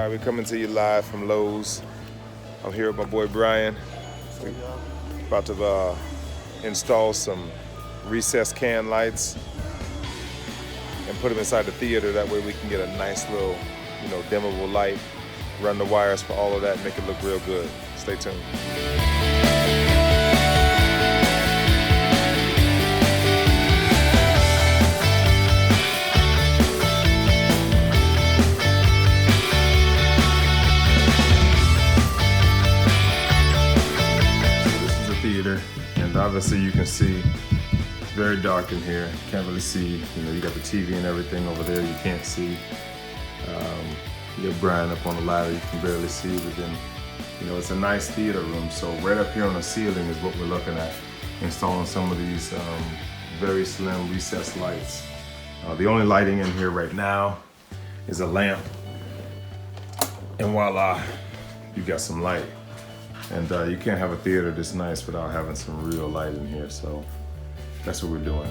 All right, we're coming to you live from Lowe's. I'm here with my boy Brian. We're about to install some recessed can lights and put them inside the theater. That way we can get a nice little, dimmable light, run the wires for all of that, make it look real good. Stay tuned. Theater, and obviously you can see it's very dark in here. Can't really see, you got the TV and everything over there you can't see. You got Brian up on the ladder, you can barely see, but then it's a nice theater room. So right up here on the ceiling is what we're looking at, installing some of these very slim recessed lights. The only lighting in here right now is a lamp, and voila, you got some light. And you can't have a theater this nice without having some real light in here, so that's what we're doing.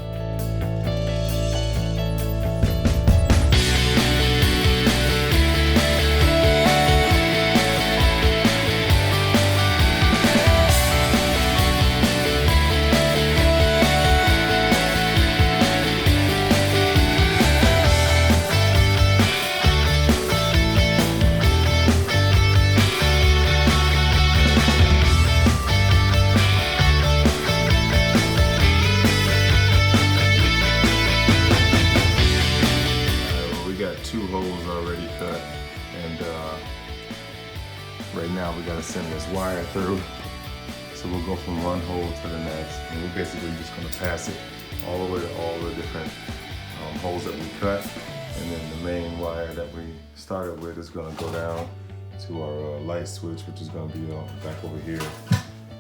Two holes already cut, and right now we got to send this wire through, so we'll go from one hole to the next, and we're basically just going to pass it all the way to all the different holes that we cut, and then the main wire that we started with is going to go down to our light switch, which is going to be back over here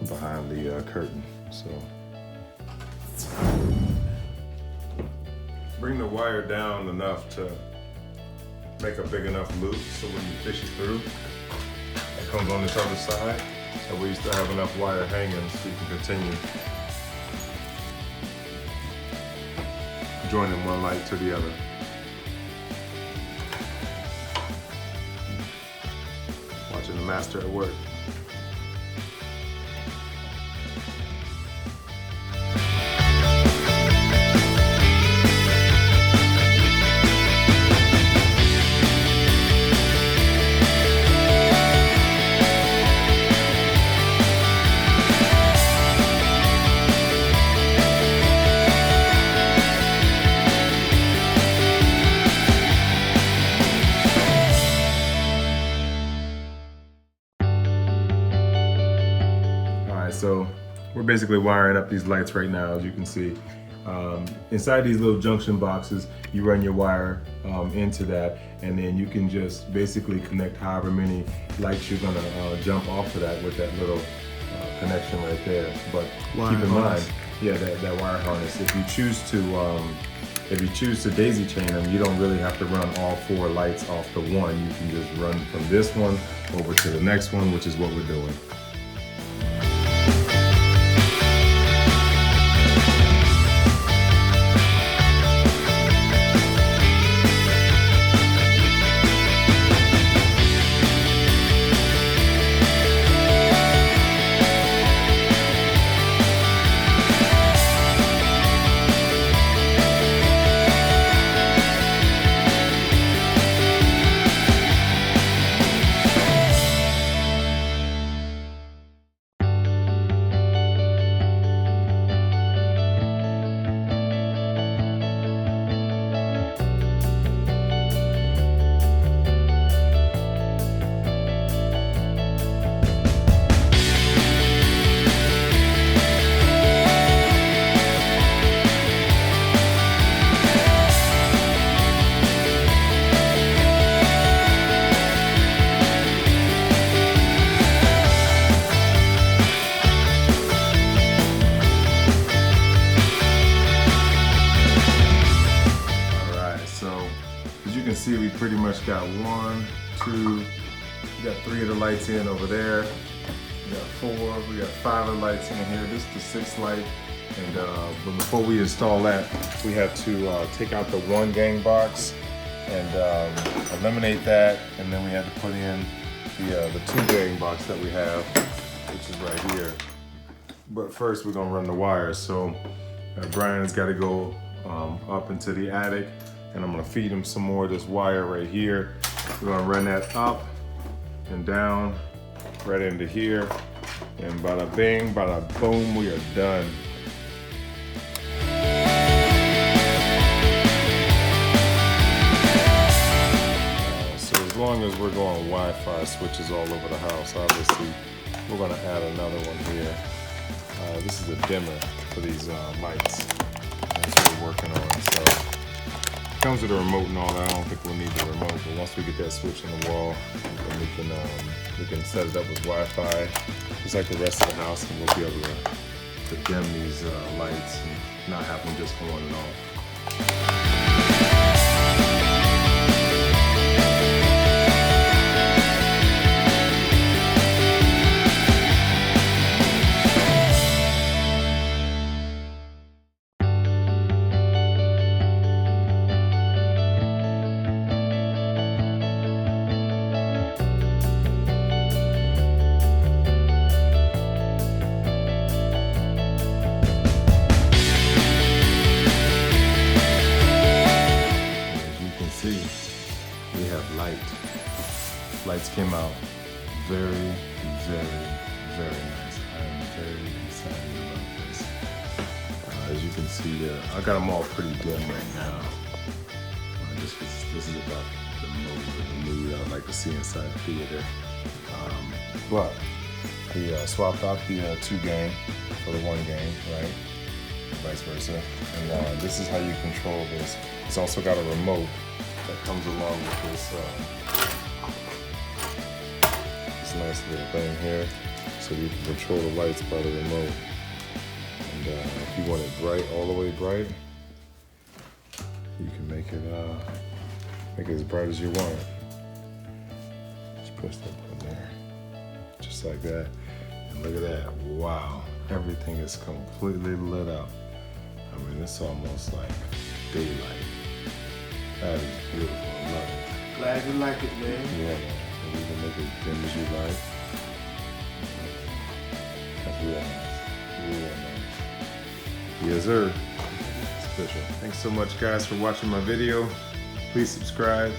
behind the curtain. So bring the wire down enough to make a big enough loop so when you fish it through, it comes on this other side. That way you still have enough wire hanging so you can continue joining one light to the other. Watching the master at work. So we're basically wiring up these lights right now, as you can see. Inside these little junction boxes, you run your wire into that, and then you can just basically connect however many lights you're gonna jump off of that with that little connection right there. But keep in mind, that wire harness. If you choose to daisy chain them, you don't really have to run all 4 lights off the one. You can just run from this one over to the next one, which is what we're doing. See, we pretty much got 1, 2, we got 3 of the lights in over there, we got 4, we got 5 of the lights in here. This is the 6th light, and but before we install that, we have to take out the 1 gang box and eliminate that, and then we had to put in the 2 gang box that we have, which is right here. But first we're gonna run the wires. So Brian's got to go up into the attic, and I'm gonna feed him some more of this wire right here. We're gonna run that up and down right into here, and bada bing, bada boom, we are done. So as long as we're going Wi-Fi switches all over the house, obviously we're gonna add another one here. This is a dimmer for these lights. That's what we're working on. So it comes with a remote and all that. I don't think we'll need the remote, but once we get that switch in the wall, then we can set it up with Wi-Fi, just like the rest of the house, and we'll be able to dim these lights and not have them just go on and off. Lights came out very, very, very nice. I'm very excited about this. As you can see there, I got them all pretty dim right now. Just 'cause this is about the mode of the mood I would like to see inside the theater. But we swapped out the 2 gang for the 1 gang, right? Vice versa. And this is how you control this. It's also got a remote that comes along with this. Nice little thing here, so you can control the lights by the remote. And if you want it bright, all the way bright, you can make it as bright as you want it. Just push that button there, just like that. And look at that! Wow, everything is completely lit up. I mean, it's almost like daylight. That is beautiful. I love it. Glad you like it, man. Yeah, man. You can make it as dim as you like. That's real nice. Real nice. Yes, sir. Special. Thanks so much, guys, for watching my video. Please subscribe.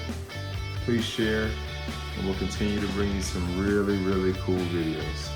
Please share. And we'll continue to bring you some really, really cool videos.